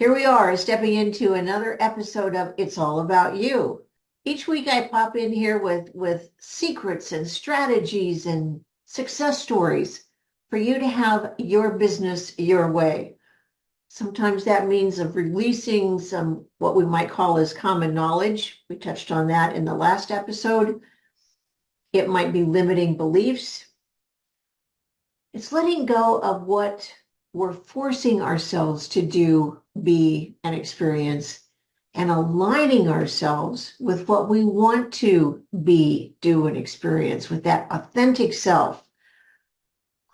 Here we are, stepping into another episode of It's All About You. Each week I pop in here with secrets and strategies and success stories for you to have your business your way. Sometimes that means of releasing some what we might call as common knowledge. We touched on that in the last episode. It might be limiting beliefs. It's letting go of what we're forcing ourselves to do, be, and experience, and aligning ourselves with what we want to be, do, and experience with that authentic self,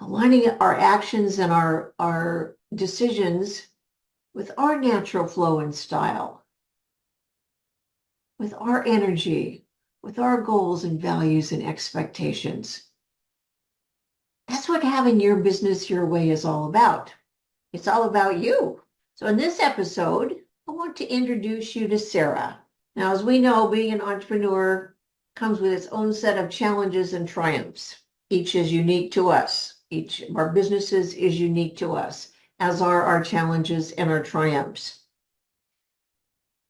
aligning our actions and our decisions with our natural flow and style, with our energy, with our goals and values and expectations. That's what having your business your way is all about. It's all about you. So in this episode, I want to introduce you to Sarah. Now, as we know, being an entrepreneur comes with its own set of challenges and triumphs. Each is unique to us. Each of our businesses is unique to us, as are our challenges and our triumphs.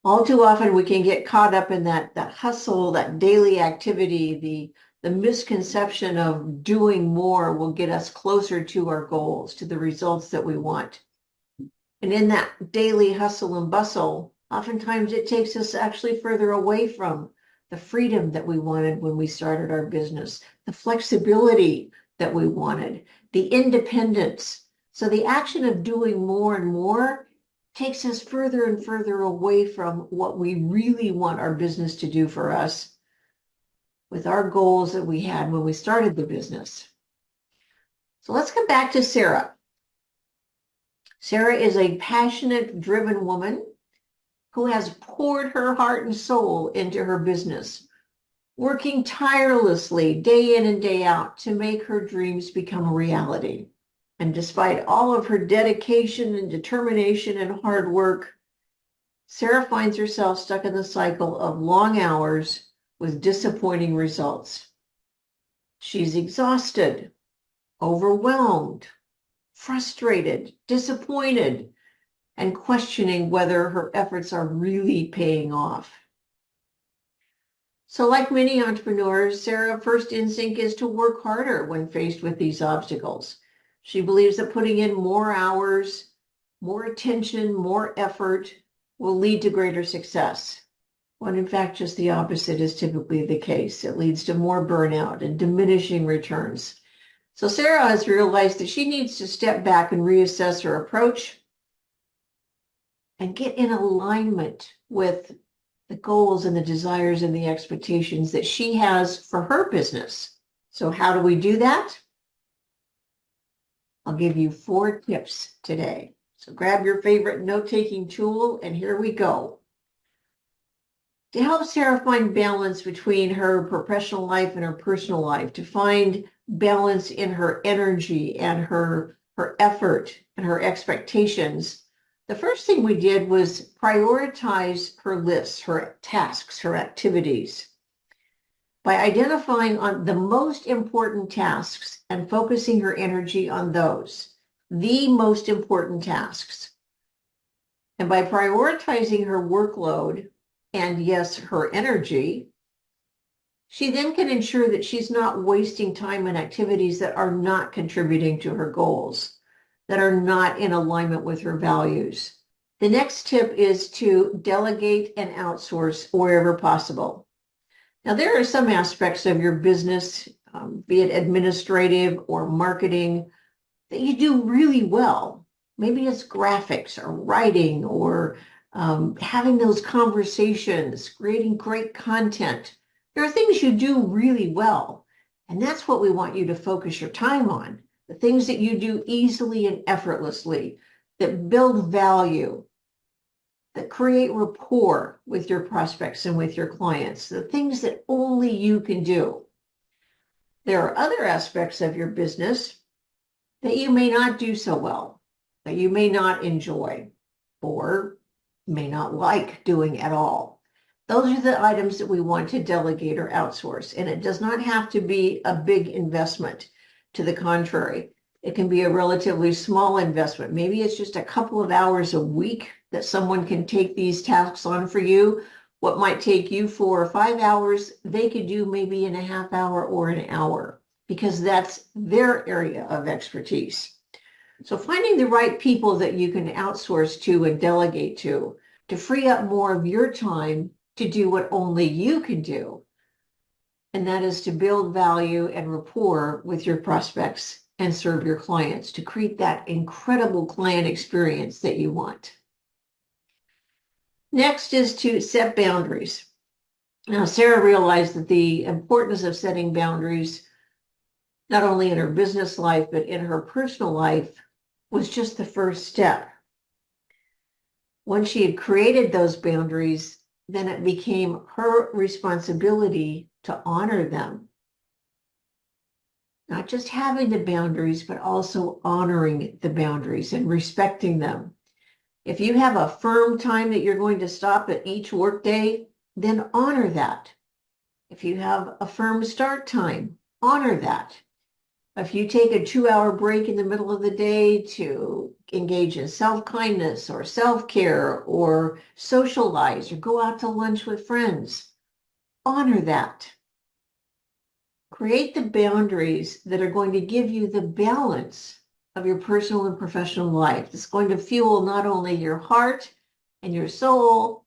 All too often, we can get caught up in that hustle, that daily activity, the misconception of doing more will get us closer to our goals, to the results that we want. And in that daily hustle and bustle, oftentimes it takes us actually further away from the freedom that we wanted when we started our business, the flexibility that we wanted, the independence. So the action of doing more and more takes us further and further away from what we really want our business to do for us with our goals that we had when we started the business. So let's come back to Sarah. Sarah is a passionate, driven woman who has poured her heart and soul into her business, working tirelessly day in and day out to make her dreams become a reality. And despite all of her dedication and determination and hard work, Sarah finds herself stuck in the cycle of long hours with disappointing results. She's exhausted, overwhelmed, frustrated, disappointed, and questioning whether her efforts are really paying off. So like many entrepreneurs, Sarah's first instinct is to work harder when faced with these obstacles. She believes that putting in more hours, more attention, more effort will lead to greater success. When in fact, just the opposite is typically the case. It leads to more burnout and diminishing returns. So Sarah has realized that she needs to step back and reassess her approach and get in alignment with the goals and the desires and the expectations that she has for her business. So how do we do that? I'll give you 4 tips today. So grab your favorite note-taking tool and here we go. To help Sarah find balance between her professional life and her personal life, to find balance in her energy and her effort and her expectations, the first thing we did was prioritize her lists, her tasks, her activities by identifying on the most important tasks and focusing her energy on those, the most important tasks. And by prioritizing her workload and yes, her energy, she then can ensure that she's not wasting time on activities that are not contributing to her goals, that are not in alignment with her values. The next tip is to delegate and outsource wherever possible. Now, there are some aspects of your business, be it administrative or marketing, that you do really well. Maybe it's graphics or writing or having those conversations, creating great content. There are things you do really well, and that's what we want you to focus your time on. The things that you do easily and effortlessly, that build value, that create rapport with your prospects and with your clients, the things that only you can do. There are other aspects of your business that you may not do so well, that you may not enjoy, or may not like doing at all. Those are the items that we want to delegate or outsource, and it does not have to be a big investment. To the contrary, It can be a relatively small investment. Maybe it's just a couple of hours a week that someone can take these tasks on for you. What might take you 4 or 5 hours, they could do maybe in a half hour or an hour because that's their area of expertise. So finding the right people that you can outsource to and delegate to free up more of your time to do what only you can do. And that is to build value and rapport with your prospects and serve your clients to create that incredible client experience that you want. Next is to set boundaries. Now, Sarah realized that the importance of setting boundaries, not only in her business life, but in her personal life, was just the first step. Once she had created those boundaries, then it became her responsibility to honor them. Not just having the boundaries, but also honoring the boundaries and respecting them. If you have a firm time that you're going to stop at each workday, then honor that. If you have a firm start time, honor that. If you take a 2-hour break in the middle of the day to engage in self-kindness or self-care or socialize or go out to lunch with friends, honor that. Create the boundaries that are going to give you the balance of your personal and professional life. It's going to fuel not only your heart and your soul,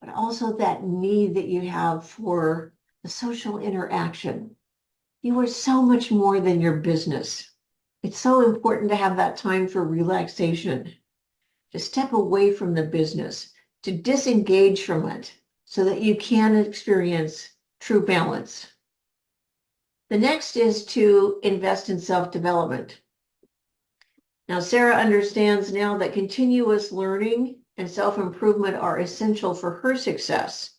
but also that need that you have for the social interaction. You are so much more than your business. It's so important to have that time for relaxation, to step away from the business, to disengage from it so that you can experience true balance. The next is to invest in self-development. Now, Sarah understands now that continuous learning and self-improvement are essential for her success.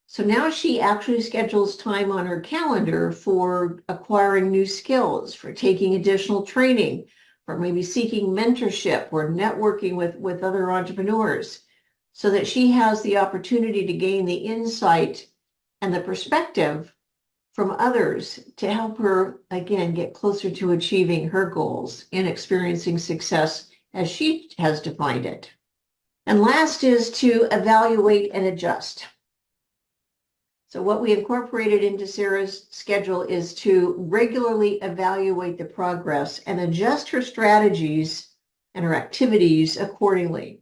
So now she actually schedules time on her calendar for acquiring new skills, for taking additional training, for maybe seeking mentorship or networking with other entrepreneurs, so that she has the opportunity to gain the insight and the perspective from others to help her, again, get closer to achieving her goals and experiencing success as she has defined it. And last is to evaluate and adjust. So what we incorporated into Sarah's schedule is to regularly evaluate the progress and adjust her strategies and her activities accordingly.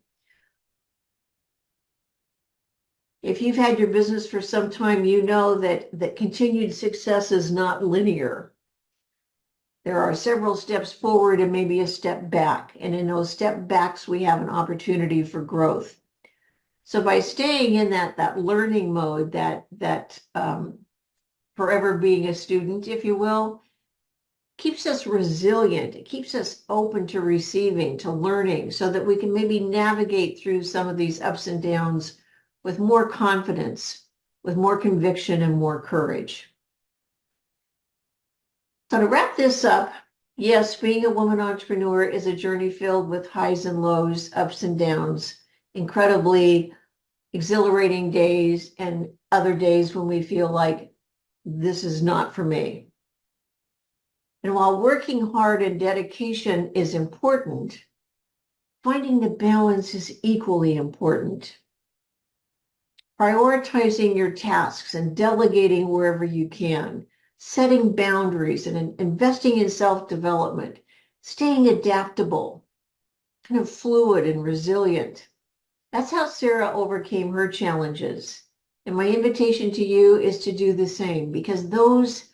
If you've had your business for some time, you know that continued success is not linear. There are several steps forward and maybe a step back. And in those step backs, we have an opportunity for growth. So by staying in that learning mode, that forever being a student, if you will, keeps us resilient. It keeps us open to receiving, to learning, so that we can maybe navigate through some of these ups and downs with more confidence, with more conviction and more courage. So to wrap this up, yes, being a woman entrepreneur is a journey filled with highs and lows, ups and downs, incredibly exhilarating days and other days when we feel like this is not for me. And while working hard and dedication is important, finding the balance is equally important. Prioritizing your tasks and delegating wherever you can, setting boundaries and investing in self-development, staying adaptable, kind of fluid and resilient. That's how Sarah overcame her challenges. And my invitation to you is to do the same, because those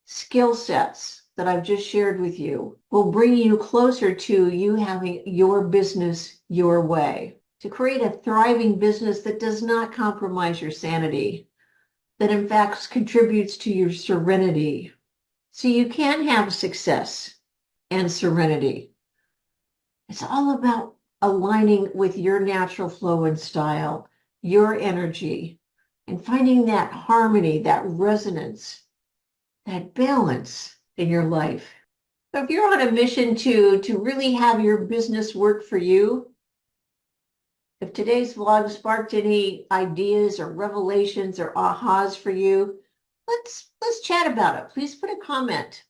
skill sets that I've just shared with you will bring you closer to you having your business your way, to create a thriving business that does not compromise your sanity, that in fact contributes to your serenity. So you can have success and serenity. It's all about aligning with your natural flow and style, your energy, and finding that harmony, that resonance, that balance in your life. So if you're on a mission to really have your business work for you, if today's vlog sparked any ideas or revelations or ahas for you, let's chat about it. Please put a comment.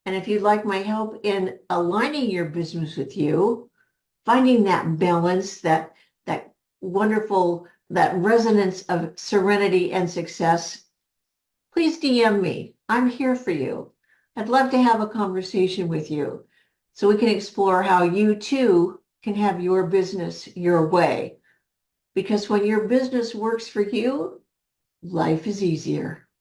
And if you'd like my help in aligning your business with you, finding that balance, that wonderful, that resonance of serenity and success, please DM me. I'm here for you. I'd love to have a conversation with you so we can explore how you too can have your business your way. Because when your business works for you, life is easier.